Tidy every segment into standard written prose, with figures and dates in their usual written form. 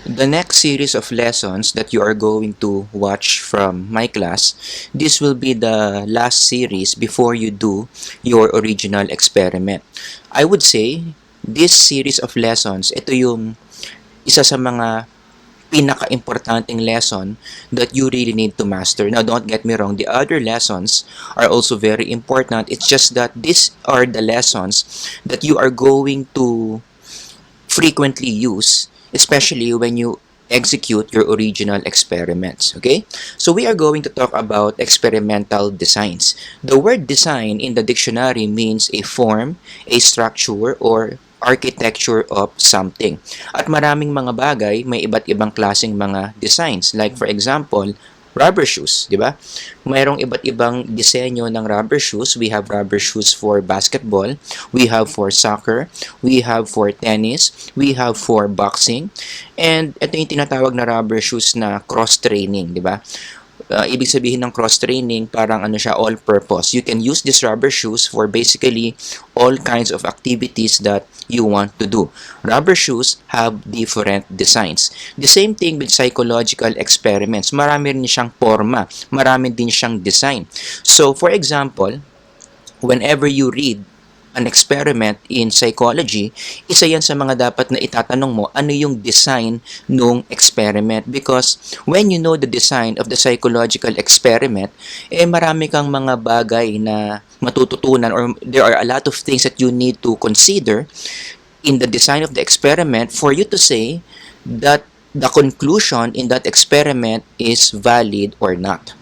The next series of lessons that you are going to watch from my class, this will be the last series before you do your original experiment. I would say, this series of lessons, ito yung isa sa mga pinaka-importanting lesson that you really need to master. Now, don't get me wrong, the other lessons are also very important. It's just that these are the lessons that you are going to frequently use, especially when you execute your original experiments. Okay, so we are going to talk about experimental designs. The word design in the dictionary means a form, a structure, or architecture of something. At maraming mga bagay, may iba't ibang klaseng mga designs. Like for example, rubber shoes, di ba? Mayroong iba't ibang disenyo ng rubber shoes. We have rubber shoes for basketball, we have for soccer, we have for tennis, we have for boxing, and ito yung tinatawag na rubber shoes na cross-training, di ba? Ibig sabihin ng cross-training, parang ano siya, all-purpose. You can use these rubber shoes for basically all kinds of activities that you want to do. Rubber shoes have different designs. The same thing with psychological experiments. Marami rin siyang forma, marami din siyang design. So, for example, whenever you read an experiment in psychology, isa yan sa mga dapat na itatanong mo, ano yung design nung experiment? Because when you know the design of the psychological experiment, marami kang mga bagay na matututunan, or there are a lot of things that you need to consider in the design of the experiment for you to say that the conclusion in that experiment is valid or not.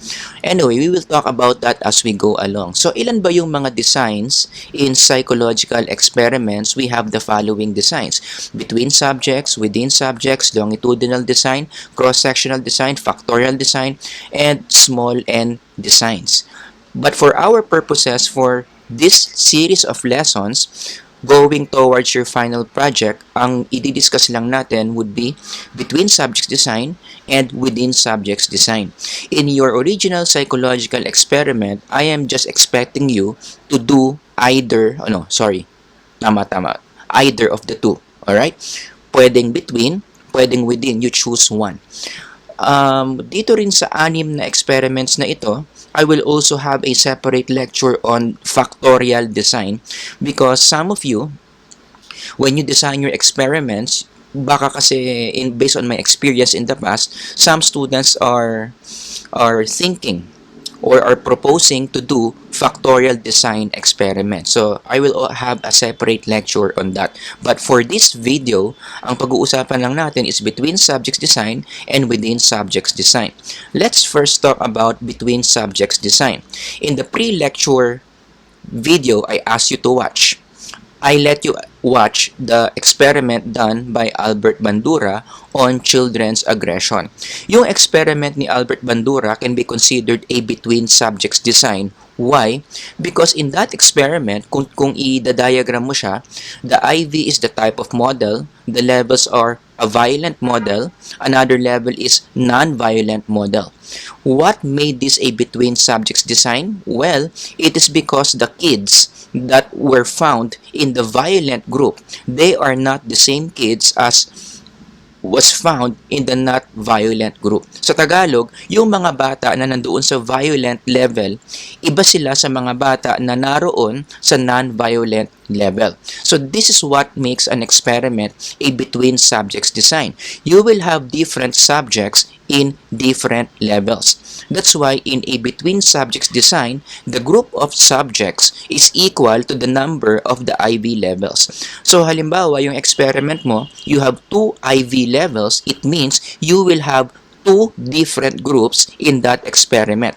Anyway, we will talk about that as we go along. So, ilan ba yung mga designs in psychological experiments? We have the following designs: between subjects, within subjects, longitudinal design, cross-sectional design, factorial design, and small n designs. But for our purposes, for this series of lessons, going towards your final project, ang i-discuss lang natin would be between subjects design and within subjects design. In your original psychological experiment, I am just expecting you to do either, either of the two. Alright? Pwedeng between, pwedeng within, you choose one. Dito rin sa 6 na experiments na ito, I will also have a separate lecture on factorial design, because some of you, when you design your experiments, baka kasi based on my experience in the past, some students are thinking or are proposing to do factorial design experiment. So, I will have a separate lecture on that. But for this video, ang pag-uusapan lang natin is between subjects design and within subjects design. Let's first talk about between subjects design. In the pre-lecture video I asked you to watch, I let you watch the experiment done by Albert Bandura on children's aggression. Yung experiment ni Albert Bandura can be considered a between subjects design. Why? Because in that experiment, kung i-diagram mo siya, the IV is the type of model, the levels are a violent model, another level is non-violent model. What made this a between subjects design? Well, it is because the kids that were found in the violent group, they are not the same kids as was found in the not violent group. Sa Tagalog, yung mga bata na nandoon sa violent level, iba sila sa mga bata na naroon sa non-violent level. So this is what makes an experiment a between subjects design. You will have different subjects in different levels. That's why in a between subjects design, the group of subjects is equal to the number of the IV levels. So halimbawa, yung experiment mo, you have 2 IV levels, it means you will have 2 different groups in that experiment.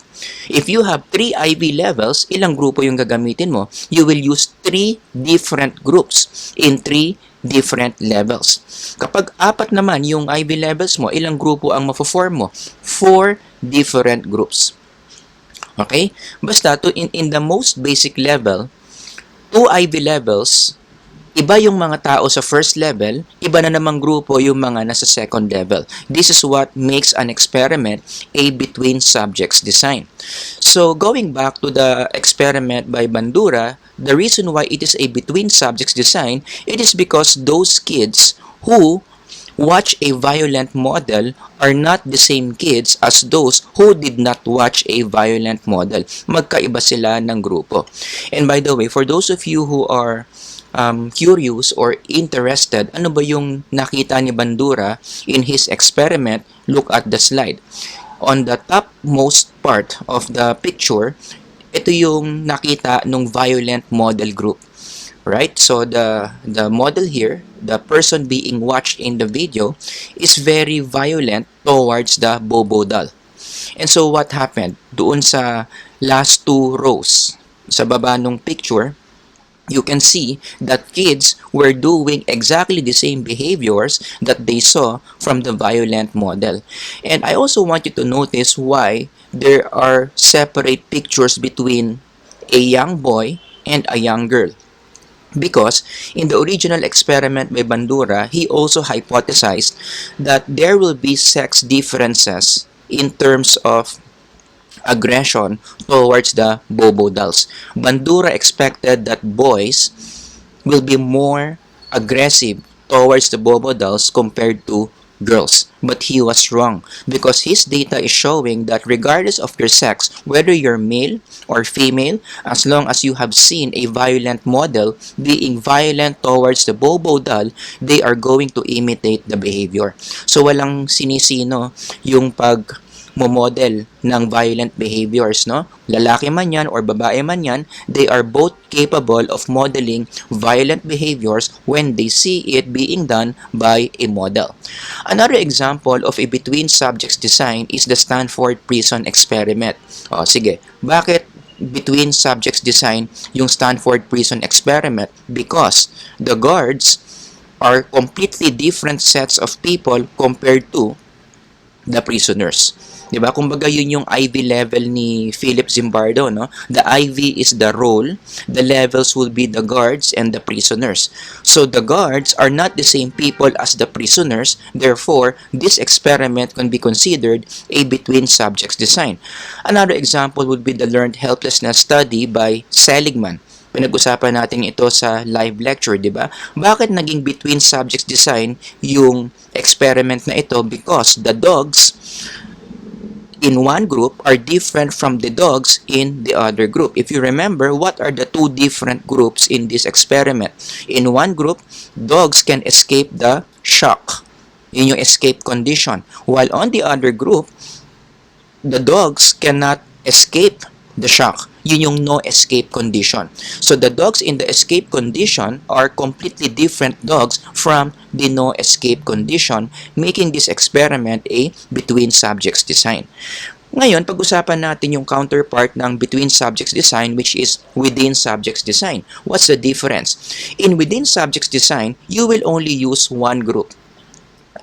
If you have 3 IV levels, ilang grupo yung gagamitin mo? You will use 3 different groups in 3 different levels. Kapag 4 naman yung IV levels mo, ilang grupo ang mafo-form mo? 4 different groups. Okay? Basta in the most basic level, 2 IV levels, iba yung mga tao sa first level, iba na namang grupo yung mga nasa second level. This is what makes an experiment a between subjects design. So, going back to the experiment by Bandura, the reason why it is a between subjects design, it is because those kids who watch a violent model are not the same kids as those who did not watch a violent model. Magkaiba sila ng grupo. And by the way, for those of you who are curious or interested, ano ba yung nakita ni Bandura in his experiment, look at the slide. On the topmost part of the picture, ito yung nakita ng violent model group. Right? So the model here, the person being watched in the video, is very violent towards the Bobo doll. And so what happened? Doon sa last two rows, sa baba ng picture, you can see that kids were doing exactly the same behaviors that they saw from the violent model. And I also want you to notice why there are separate pictures between a young boy and a young girl. Because in the original experiment by Bandura, he also hypothesized that there will be sex differences in terms of aggression towards the Bobo dolls. Bandura expected that boys will be more aggressive towards the Bobo dolls compared to girls. But he was wrong because his data is showing that regardless of your sex, whether you're male or female, as long as you have seen a violent model being violent towards the Bobo doll, they are going to imitate the behavior. So walang sinisino yung model ng violent behaviors, no? Lalaki man yan or babae man yan, they are both capable of modeling violent behaviors when they see it being done by a model. Another example of a between subjects design is the Stanford Prison Experiment. O, sige, bakit between subjects design yung Stanford Prison Experiment? Because the guards are completely different sets of people compared to the prisoners. Diba? Kumbaga yun yung IV level ni Philip Zimbardo, no? The IV is the role, the levels will be the guards and the prisoners. So the guards are not the same people as the prisoners, therefore this experiment can be considered a between subjects design. Another example would be the learned helplessness study by Seligman. Pinag-usapan natin ito sa live lecture, di ba? Bakit naging between subjects design yung experiment na ito? Because the dogs in one group are different from the dogs in the other group. If you remember, what are the two different groups in this experiment? In one group, dogs can escape the shock. Yun yung escape condition. While on the other group, the dogs cannot escape the shock. Yun yung no escape condition. So the dogs in the escape condition are completely different dogs from the no escape condition, making this experiment a between subjects design. Ngayon, pag-usapan natin yung counterpart ng between subjects design, which is within subjects design. What's the difference? In within subjects design, you will only use one group.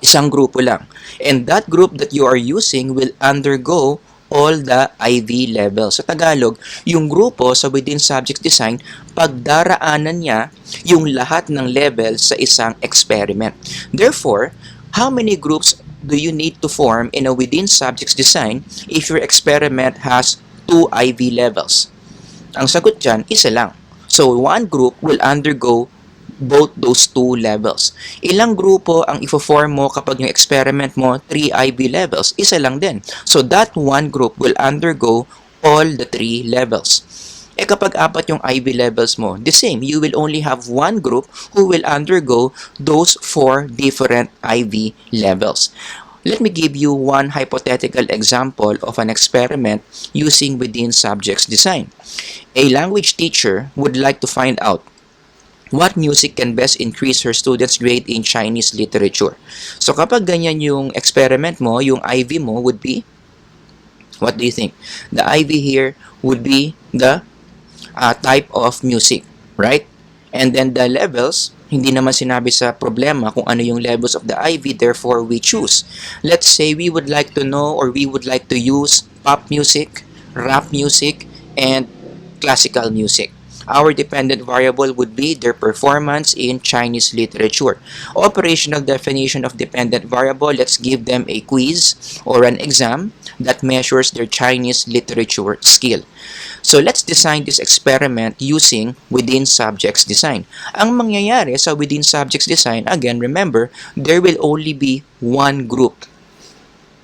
Isang grupo lang. And that group that you are using will undergo all the IV levels. Sa Tagalog, yung grupo sa within subject design, pagdaraanan niya yung lahat ng levels sa isang experiment. Therefore, how many groups do you need to form in a within subjects design if your experiment has 2 IV levels? Ang sagot dyan, isa lang. So, one group will undergo both those two levels. Ilang grupo ang ifo-form mo kapag yung experiment mo 3 IV levels? Isa lang din. So that one group will undergo all the 3 levels. Kapag 4 yung IV levels mo, the same. You will only have one group who will undergo those 4 different IV levels. Let me give you one hypothetical example of an experiment using within subjects design. A language teacher would like to find out what music can best increase her students' grade in Chinese literature. So kapag ganyan yung experiment mo, yung IV mo would be, what do you think? The IV here would be the type of music, right? And then the levels, hindi naman sinabi sa problema kung ano yung levels of the IV, therefore we choose. Let's say we would like to know or we would like to use pop music, rap music, and classical music. Our dependent variable would be their performance in Chinese literature. Operational definition of dependent variable, let's give them a quiz or an exam. that measures their Chinese literature skill. So let's design this experiment using within subjects design. Ang mangyayari sa within subjects design, again, remember, there will only be one group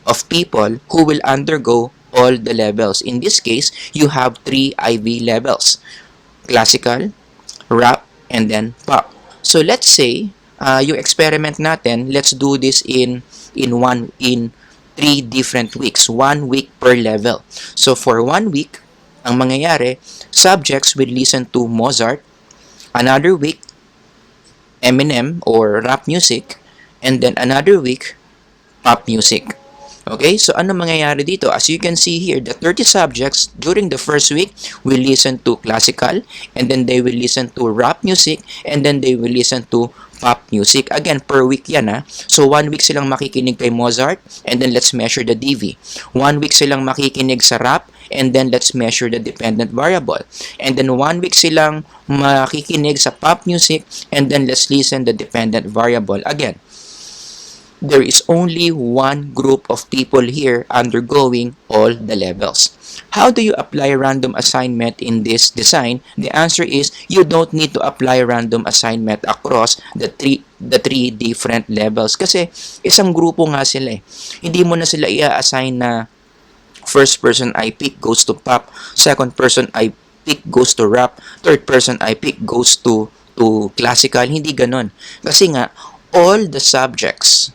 of people who will undergo all the levels. In this case, you have 3 IV levels: classical, rap, and then pop. So let's say, yung experiment natin, let's do this in 3 different weeks, 1 week per level. So for 1 week, ang mangyayari, subjects will listen to Mozart, another week, Eminem or rap music, and then another week, pop music. Okay, so ano mangyayari dito? As you can see here, the 30 subjects during the first week will listen to classical, and then they will listen to rap music, and then they will listen to pop music. Again, per week yan ha. So 1 week silang makikinig kay Mozart, and then let's measure the DV. 1 week silang makikinig sa rap, and then let's measure the dependent variable. And then 1 week silang makikinig sa pop music, and then let's listen the dependent variable. Again, there is only one group of people here undergoing all the levels. How do you apply random assignment in this design? The answer is you don't need to apply random assignment across the three different levels kasi isang grupo nga sila eh. Hindi mo na sila i-assign na first person I pick goes to pop, second person I pick goes to rap, third person I pick goes to classical. Hindi ganon. Kasi nga, all the subjects,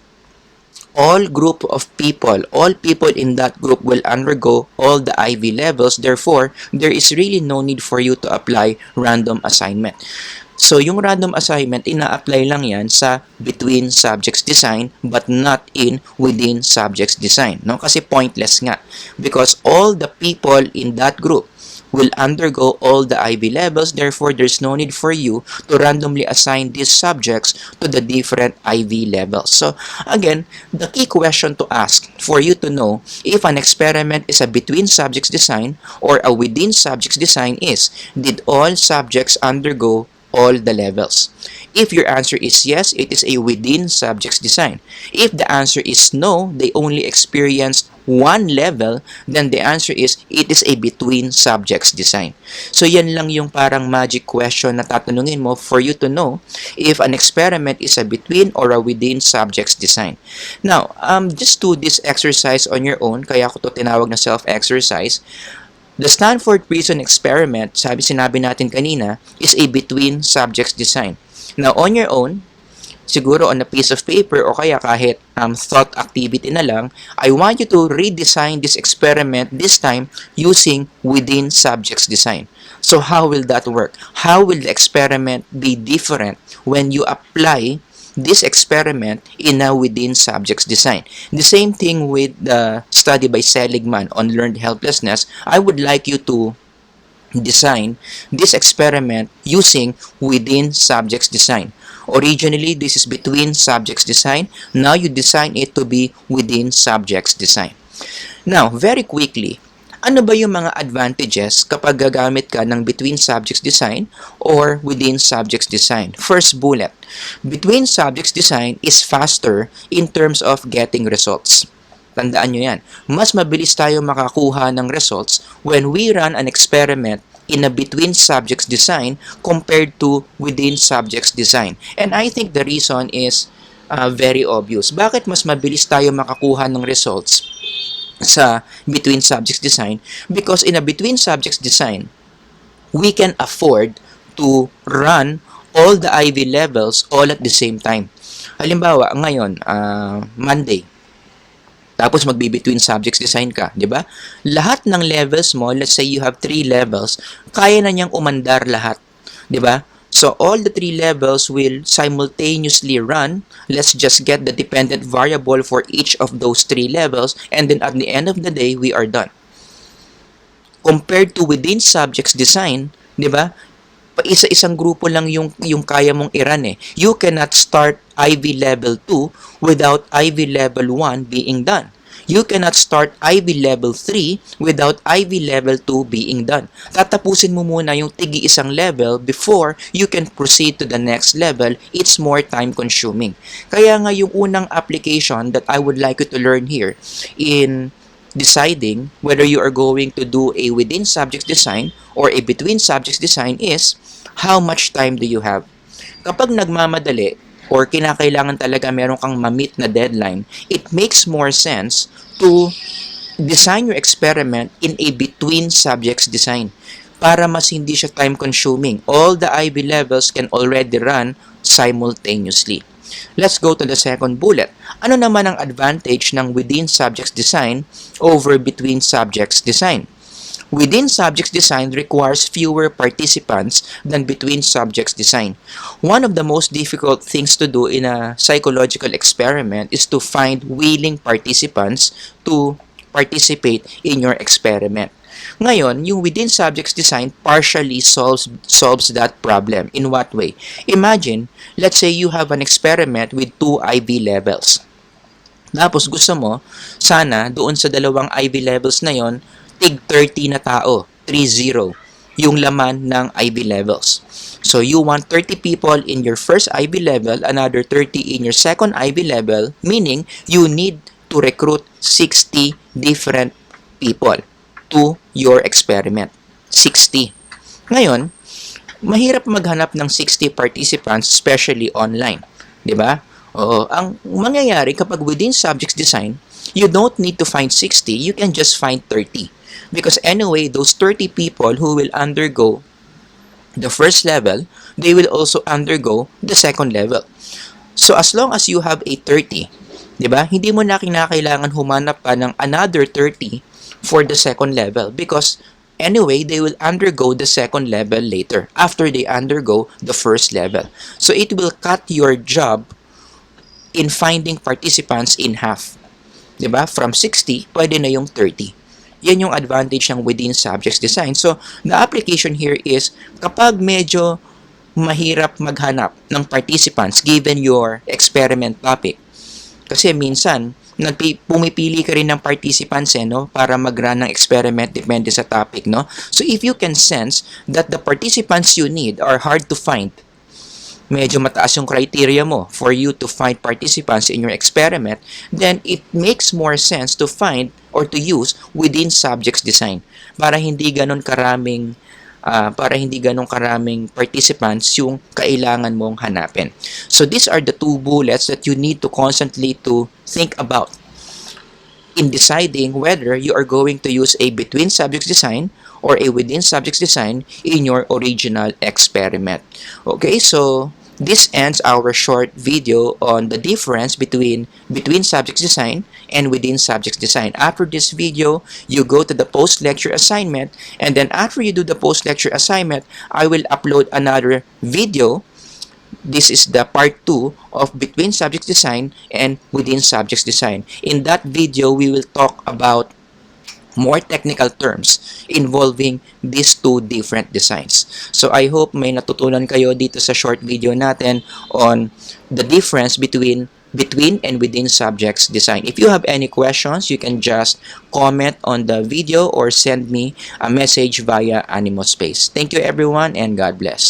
all group of people, all people in that group will undergo all the IV levels. Therefore, there is really no need for you to apply random assignment. So, yung random assignment, ina-apply lang yan sa between subjects design but not in within subjects design. No? Kasi pointless nga. Because all the people in that group will undergo all the IV levels. Therefore, there's no need for you to randomly assign these subjects to the different IV levels. So, again, the key question to ask for you to know if an experiment is a between subjects design or a within subjects design is, did all subjects undergo all the levels? If your answer is yes, it is a within subjects design. If the answer is no, they only experienced one level, then the answer is it is a between subjects design. So yan lang yung parang magic question na tatanungin mo for you to know if an experiment is a between or a within subjects design. Now, just do this exercise on your own, kaya ko to tinawag na self-exercise. The Stanford Prison Experiment, sinabi natin kanina, is a between subjects design. Now, on your own, siguro on a piece of paper o kaya kahit thought activity na lang, I want you to redesign this experiment this time using within subjects design. So, how will that work? How will the experiment be different when you apply this experiment in a within subjects design? The same thing with the study by Seligman on learned helplessness. I would like you to design this experiment using within subjects design. Originally, this is between subjects design. Now, you design it to be within subjects design. Now, very quickly, ano ba yung mga advantages kapag gagamit ka ng between subjects design or within subjects design? First bullet, between subjects design is faster in terms of getting results. Tandaan nyo yan. Mas mabilis tayo makakuha ng results when we run an experiment in a between subjects design compared to within subjects design. And I think the reason is very obvious. Bakit mas mabilis tayo makakuha ng results sa between subjects design? Because in a between subjects design, we can afford to run all the IV levels all at the same time. Halimbawa, ngayon, Monday, tapos magbi-between subjects design ka, di ba? Lahat ng levels mo, let's say you have 3 levels, kaya na niyang umandar lahat, di ba? So all the 3 levels will simultaneously run. Let's just get the dependent variable for each of those 3 levels, and then at the end of the day, we are done. Compared to within subjects design, di ba? Isa-isang grupo lang yung kaya mong i-run eh. You cannot start IV level 2 without IV level 1 being done. You cannot start IV level 3 without IV level 2 being done. Tatapusin mo muna yung tigi-isang level before you can proceed to the next level. It's more time consuming. Kaya nga yung unang application that I would like you to learn here in deciding whether you are going to do a within subjects design or a between subjects design is how much time do you have. Kapag nagmamadali or kinakailangan talaga meron kang ma-meet na deadline, it makes more sense to design your experiment in a between subjects design para mas hindi siya time consuming. All the IB levels can already run simultaneously. Let's go to the second bullet. Ano naman ang advantage ng within subjects design over between subjects design? Within subjects design requires fewer participants than between subjects design. One of the most difficult things to do in a psychological experiment is to find willing participants to participate in your experiment. Ngayon, yung within subjects design partially solves that problem. In what way? Imagine, let's say you have an experiment with 2 IB levels. Tapos gusto mo, sana doon sa dalawang IB levels na yon, tig 30 na tao, 30, yung laman ng IB levels. So you want 30 people in your first IB level, another 30 in your second IB level, meaning you need to recruit 60 different people to your experiment. 60. Ngayon, mahirap maghanap ng 60 participants, especially online. Diba? Oo. Ang mangyayari kapag within subjects design, you don't need to find 60, you can just find 30. Because anyway, those 30 people who will undergo the first level, they will also undergo the second level. So as long as you have a 30, diba? Hindi mo na kinakailangan humanap pa ng another 30 for the second level because anyway, they will undergo the second level later after they undergo the first level. So it will cut your job in finding participants in half. Diba? From 60, pwede na yung 30. Yan yung advantage ng within subjects design. So, the application here is kapag medyo mahirap maghanap ng participants given your experiment topic. Kasi minsan, pumipili ka rin ng participants no, para mag-run ng experiment depende sa topic. No? So if you can sense that the participants you need are hard to find, medyo mataas yung criteria mo for you to find participants in your experiment, then it makes more sense to find or to use within subjects design para hindi ganun karaming participants yung kailangan mong hanapin. So these are the 2 bullets that you need to constantly to think about in deciding whether you are going to use a between subjects design or a within subjects design in your original experiment. Okay, so this ends our short video on the difference between subjects design and within subjects design. After this video, you go to the post-lecture assignment, and then after you do the post-lecture assignment, I will upload another video. This is the part 2 of between subjects design and within subjects design. In that video, we will talk about more technical terms involving these 2 different designs. So I hope may natutunan kayo dito sa short video natin on the difference between and within subjects design. If you have any questions, you can just comment on the video or send me a message via Animo Space. Thank you everyone and God bless.